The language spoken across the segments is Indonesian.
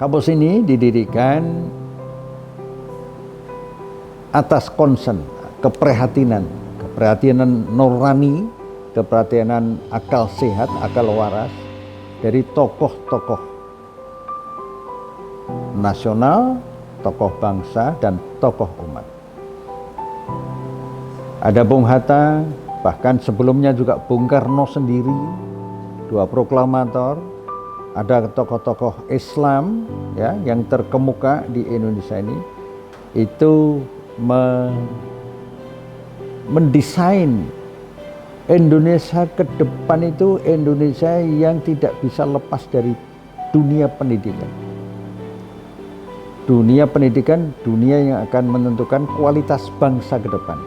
Kampus ini didirikan atas concern, keprihatinan nurani, keprihatinan akal sehat, akal waras dari tokoh-tokoh nasional, tokoh bangsa, dan tokoh umat. Ada Bung Hatta, bahkan sebelumnya juga Bung Karno sendiri, dua proklamator. Ada tokoh-tokoh Islam ya yang terkemuka di Indonesia ini, itu mendesain Indonesia ke depan itu Indonesia yang tidak bisa lepas dari dunia pendidikan. Dunia pendidikan, dunia yang akan menentukan kualitas bangsa ke depan.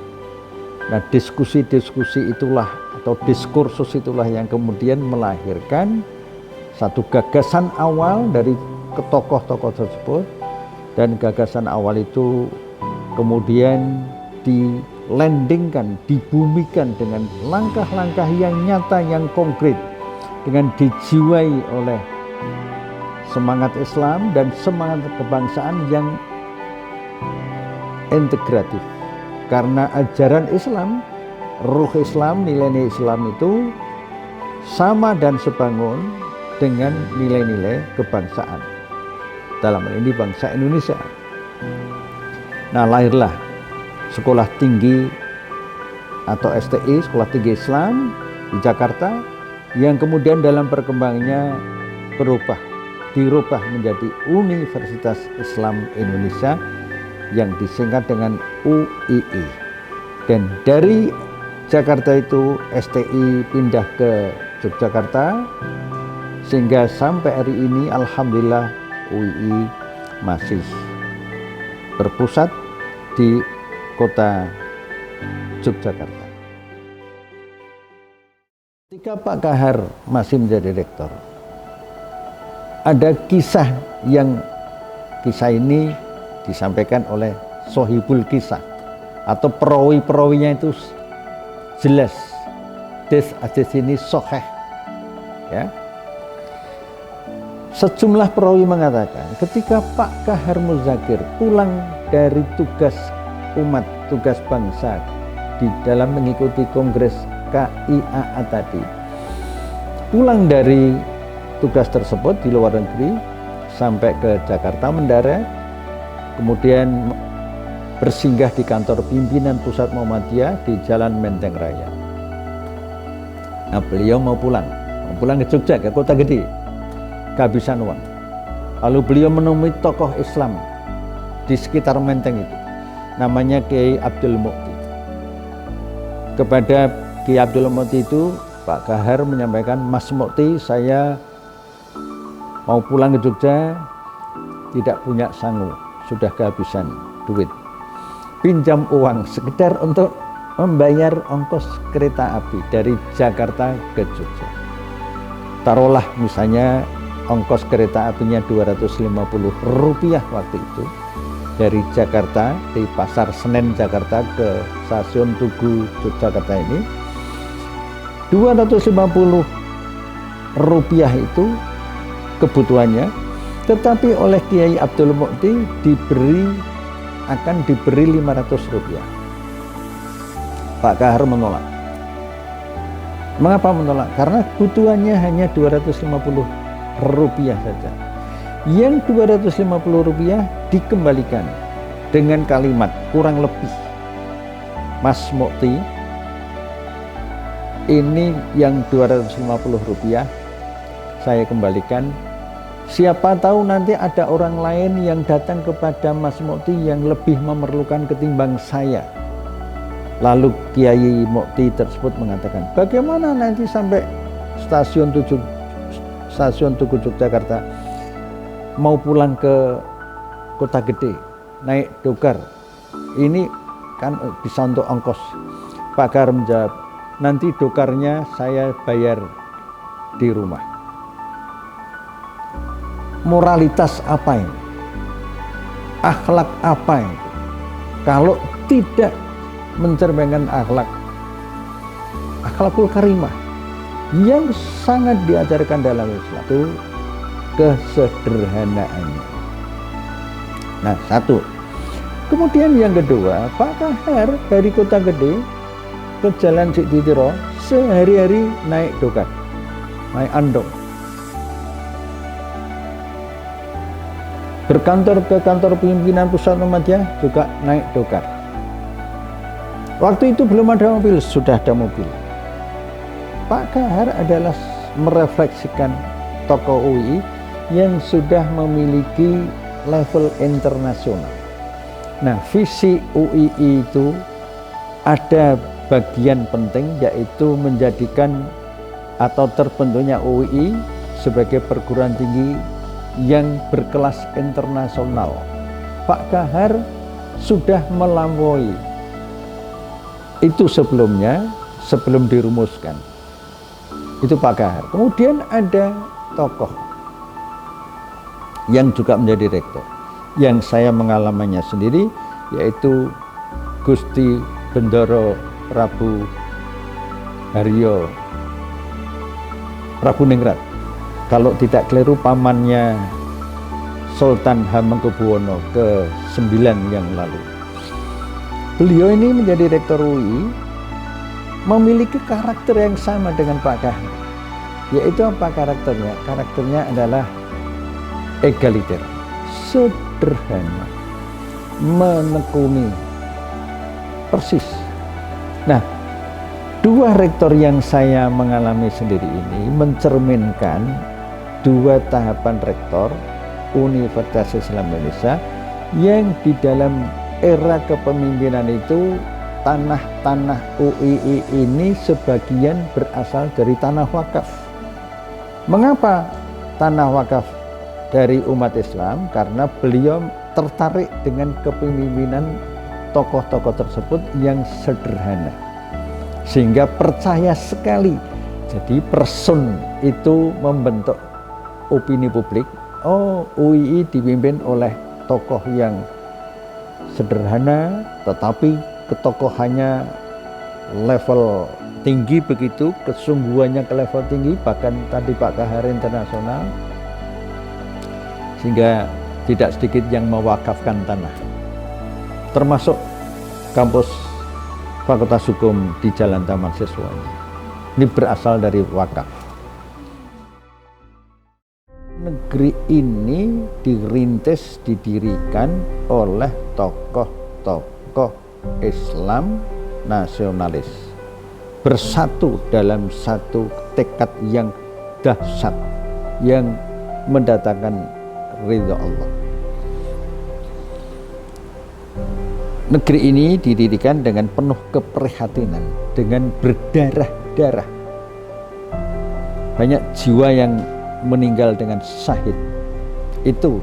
Nah, diskusi-diskusi itulah atau diskursus itulah yang kemudian melahirkan satu gagasan awal dari tokoh-tokoh tersebut, dan gagasan awal itu kemudian dilandingkan, dibumikan dengan langkah-langkah yang nyata, yang konkret, dengan dijiwai oleh semangat Islam dan semangat kebangsaan yang integratif. Karena ajaran Islam, ruh Islam, nilai-nilai Islam itu sama dan sebangun dengan nilai-nilai kebangsaan, dalam hal ini bangsa Indonesia. Nah, lahirlah Sekolah Tinggi atau STI, Sekolah Tinggi Islam di Jakarta, yang kemudian dalam perkembangannya dirubah menjadi Universitas Islam Indonesia yang disingkat dengan UII. Dan dari Jakarta itu STI pindah ke Yogyakarta, sehingga sampai hari ini alhamdulillah UII masih berpusat di kota Yogyakarta. Ketika Pak Kahar masih menjadi rektor, ada kisah ini disampaikan oleh Sohibul Kisah atau perawi-perawinya itu jelas, hadis ini sahih ya. Sejumlah perawi mengatakan ketika Pak Kahar Muzakir pulang dari tugas umat, tugas bangsa di dalam mengikuti kongres KIAA tadi, pulang dari tugas tersebut di luar negeri sampai ke Jakarta mendarat, kemudian bersinggah di kantor pimpinan pusat Muhammadiyah di Jalan Menteng Raya. Nah, beliau mau pulang ke Jogja, ke kota gede, kehabisan uang. Lalu beliau menemui tokoh Islam di sekitar Menteng itu, namanya Kiai Abdul Mukti. Kepada Kiai Abdul Mukti itu Pak Kahar menyampaikan, Mas Mukti, saya mau pulang ke Jogja, tidak punya sangu, sudah kehabisan duit, pinjam uang sekedar untuk membayar ongkos kereta api dari Jakarta ke Jogja. Taruhlah misalnya ongkos kereta apinya Rp250 waktu itu, dari Jakarta, di Pasar Senen Jakarta ke Stasiun Tugu Yogyakarta ini, Rp250 itu kebutuhannya, tetapi oleh Kiai Abdul Mukti akan diberi Rp500. Pak Kahar menolak. Mengapa menolak? Karena kebutuhannya hanya Rp250 saja. Yang Rp250 dikembalikan dengan kalimat kurang lebih, Mas Mukti, ini yang Rp250 saya kembalikan. Siapa tahu nanti ada orang lain yang datang kepada Mas Mukti yang lebih memerlukan ketimbang saya. Lalu Kiai Mukti tersebut mengatakan, bagaimana nanti sampai stasiun Tugu Yogyakarta, mau pulang ke kota gede, naik dokar, ini kan bisa untuk ongkos. Pak Kahar menjawab, nanti dokarnya saya bayar di rumah. Moralitas apa ini? Akhlak apa ini? Kalau tidak mencerminkan akhlakul karimah yang sangat diajarkan dalam Islam, itu kesederhanaannya. Nah, satu. Kemudian yang kedua, Pak Kahar dari kota gede ke Jalan Sikditiro sehari-hari naik dokar, naik andong. Berkantor ke kantor pimpinan pusat Muhammadiyah juga naik dokar. Waktu itu belum ada mobil, sudah ada mobil. Pak Kahar adalah merefleksikan tokoh UI yang sudah memiliki level internasional. Nah, visi UII itu ada bagian penting, yaitu menjadikan atau terbentuknya UII sebagai perguruan tinggi yang berkelas internasional. Pak Kahar sudah melampaui itu sebelumnya, sebelum dirumuskan. Itu Pak Kahar. Kemudian ada tokoh yang juga menjadi rektor, yang saya mengalaminya sendiri, yaitu Gusti Bendoro Prabu Haryo Prabu Ningrat. Kalau tidak keliru pamannya Sultan Hamengkubuwono ke-9 yang lalu. Beliau ini menjadi rektor UI, memiliki karakter yang sama dengan Pak Kahar. Yaitu apa karakternya? Karakternya adalah egaliter, sederhana, menekuni, persis. Nah, dua rektor yang saya mengalami sendiri ini mencerminkan dua tahapan rektor Universitas Islam Indonesia yang di dalam era kepemimpinan itu tanah-tanah UII ini sebagian berasal dari tanah wakaf. Mengapa tanah wakaf dari umat Islam? Karena beliau tertarik dengan kepemimpinan tokoh-tokoh tersebut yang sederhana, sehingga percaya sekali. Jadi person itu membentuk opini publik. Oh, UII dipimpin oleh tokoh yang sederhana, tetapi ketokohannya level tinggi begitu, kesungguhannya ke level tinggi, bahkan tadi Pak Kahar internasional, sehingga tidak sedikit yang mewakafkan tanah, termasuk kampus Fakultas Hukum di Jalan Taman Siswa ini berasal dari wakaf. Negeri ini dirintis, didirikan oleh tokoh-tokoh Islam nasionalis, bersatu dalam satu tekad yang dahsyat yang mendatangkan ridha Allah. Negeri ini didirikan dengan penuh keprihatinan, dengan berdarah-darah. Banyak jiwa yang meninggal dengan syahid. Itu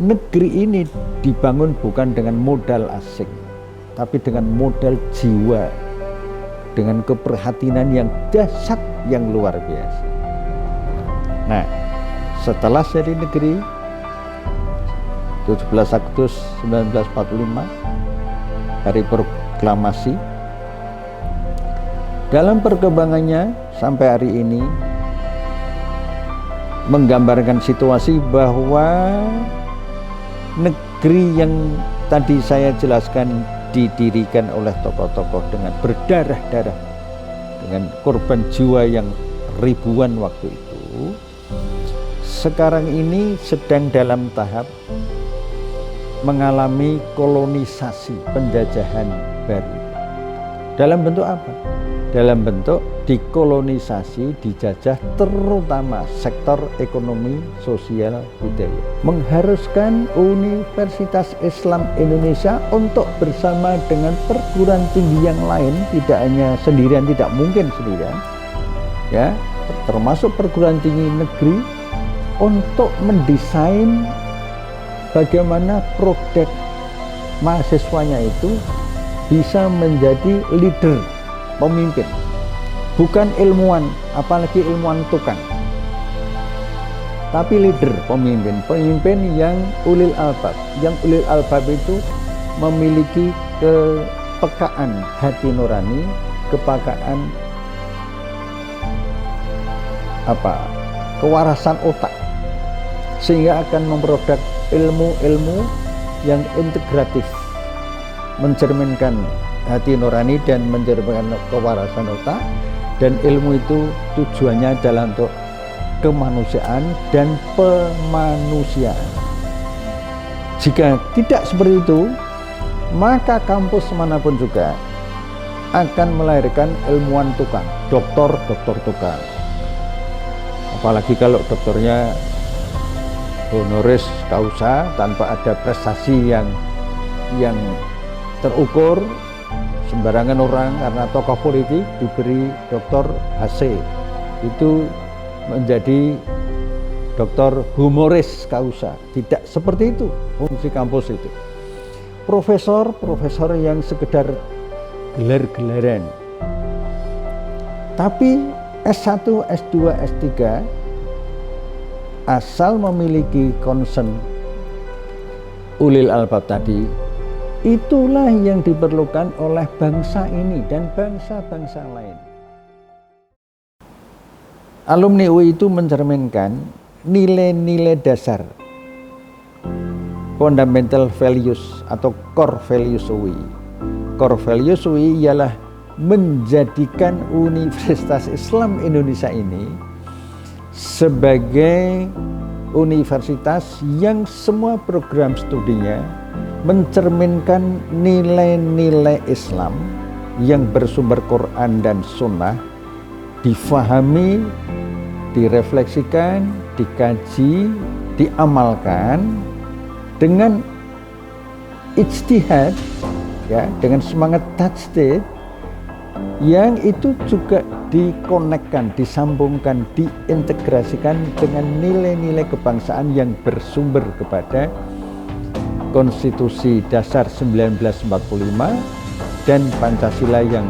negeri ini dibangun bukan dengan modal asing, tapi dengan modal jiwa, dengan keprihatinan yang dahsyat, yang luar biasa. Nah, setelah jadi negeri 17 Agustus 1945, hari proklamasi, dalam perkembangannya sampai hari ini menggambarkan situasi bahwa negeri yang tadi saya jelaskan didirikan oleh tokoh-tokoh dengan berdarah-darah, dengan korban jiwa yang ribuan waktu itu, sekarang ini sedang dalam tahap mengalami kolonisasi, penjajahan baru. Dalam bentuk apa? Dalam bentuk dikolonisasi, dijajah terutama sektor ekonomi, sosial, budaya. Mengharuskan Universitas Islam Indonesia untuk bersama dengan perguruan tinggi yang lain, tidak hanya sendirian, tidak mungkin sendirian, ya, termasuk perguruan tinggi negeri, untuk mendesain bagaimana produk mahasiswanya itu bisa menjadi leader, pemimpin, bukan ilmuwan, apalagi ilmuwan tukang, tapi leader, pemimpin yang ulil albab. Yang ulil albab itu memiliki kepekaan hati nurani, kepekaan kewarasan otak, sehingga akan memproduk ilmu-ilmu yang integratif, mencerminkan hati nurani dan mencerminkan kewarasan otak, dan ilmu itu tujuannya adalah untuk kemanusiaan dan pemanusiaan. Jika tidak seperti itu, maka kampus manapun juga akan melahirkan ilmuwan tukang, doktor tukang. Apalagi kalau doktornya honoris causa tanpa ada prestasi yang terukur, sembarangan orang karena tokoh politik diberi doktor HC, itu menjadi doktor humoris causa. Tidak seperti itu fungsi kampus itu. Profesor yang sekedar gelar-gelaran, tapi S1, S2, S3 asal memiliki concern ulil albab tadi, itulah yang diperlukan oleh bangsa ini dan bangsa-bangsa lain. Alumni UI itu mencerminkan nilai-nilai dasar, fundamental values atau core values UI. Core values UI ialah menjadikan Universitas Islam Indonesia ini sebagai universitas yang semua program studinya mencerminkan nilai-nilai Islam yang bersumber Quran dan Sunnah, difahami, direfleksikan, dikaji, diamalkan dengan ijtihad, ya, dengan semangat tajdid, yang itu juga dikonekkan, disambungkan, diintegrasikan dengan nilai-nilai kebangsaan yang bersumber kepada Konstitusi Dasar 1945 dan Pancasila yang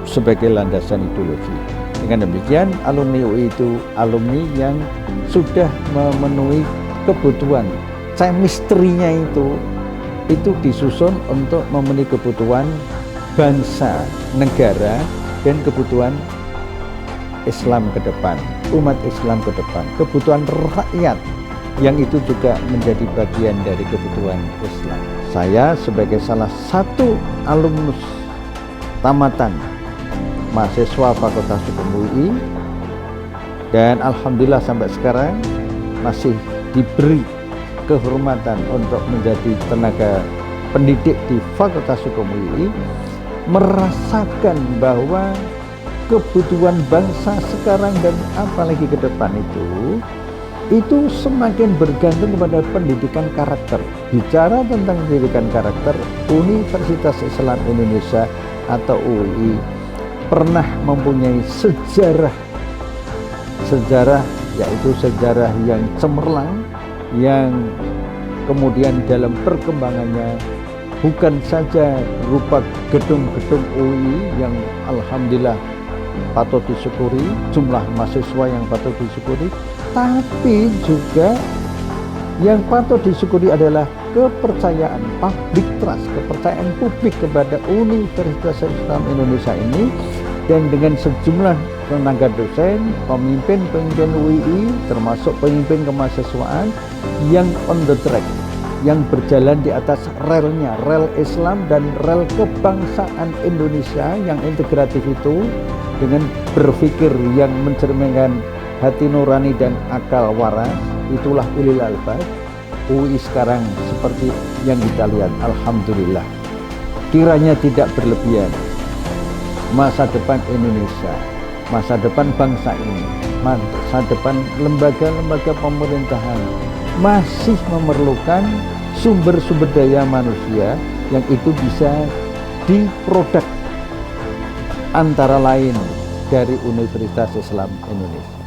sebagai landasan ideologi. Dengan demikian, alumni UI itu alumni yang sudah memenuhi kebutuhan chemistry-nya itu disusun untuk memenuhi kebutuhan bangsa, negara, dan kebutuhan Islam ke depan, umat Islam ke depan, kebutuhan rakyat, yang itu juga menjadi bagian dari kebutuhan Islam. Saya sebagai salah satu alumnus tamatan mahasiswa Fakultas Hukum UI, dan alhamdulillah sampai sekarang masih diberi kehormatan untuk menjadi tenaga pendidik di Fakultas Hukum UI, merasakan bahwa kebutuhan bangsa sekarang dan apalagi ke depan itu semakin bergantung kepada pendidikan karakter. Bicara tentang pendidikan karakter, Universitas Islam Indonesia atau UI pernah mempunyai sejarah, yaitu sejarah yang cemerlang, yang kemudian dalam perkembangannya bukan saja berupa gedung-gedung UI yang alhamdulillah patut disyukuri, jumlah mahasiswa yang patut disyukuri, tapi juga yang patut disyukuri adalah kepercayaan public trust, kepercayaan publik kepada Universitas Islam Indonesia ini, dan dengan sejumlah tenaga dosen, pemimpin-pemimpin UI, termasuk pemimpin kemahasiswaan yang on the track, yang berjalan di atas relnya, rel Islam dan rel kebangsaan Indonesia yang integratif itu, dengan berpikir yang mencerminkan hati nurani dan akal waras, itulah ulil albab. UI sekarang seperti yang kita lihat, alhamdulillah. Kiranya tidak berlebihan, masa depan Indonesia, masa depan bangsa ini, masa depan lembaga-lembaga pemerintahan masih memerlukan sumber-sumber daya manusia yang itu bisa diproduk antara lain dari Universitas Islam Indonesia.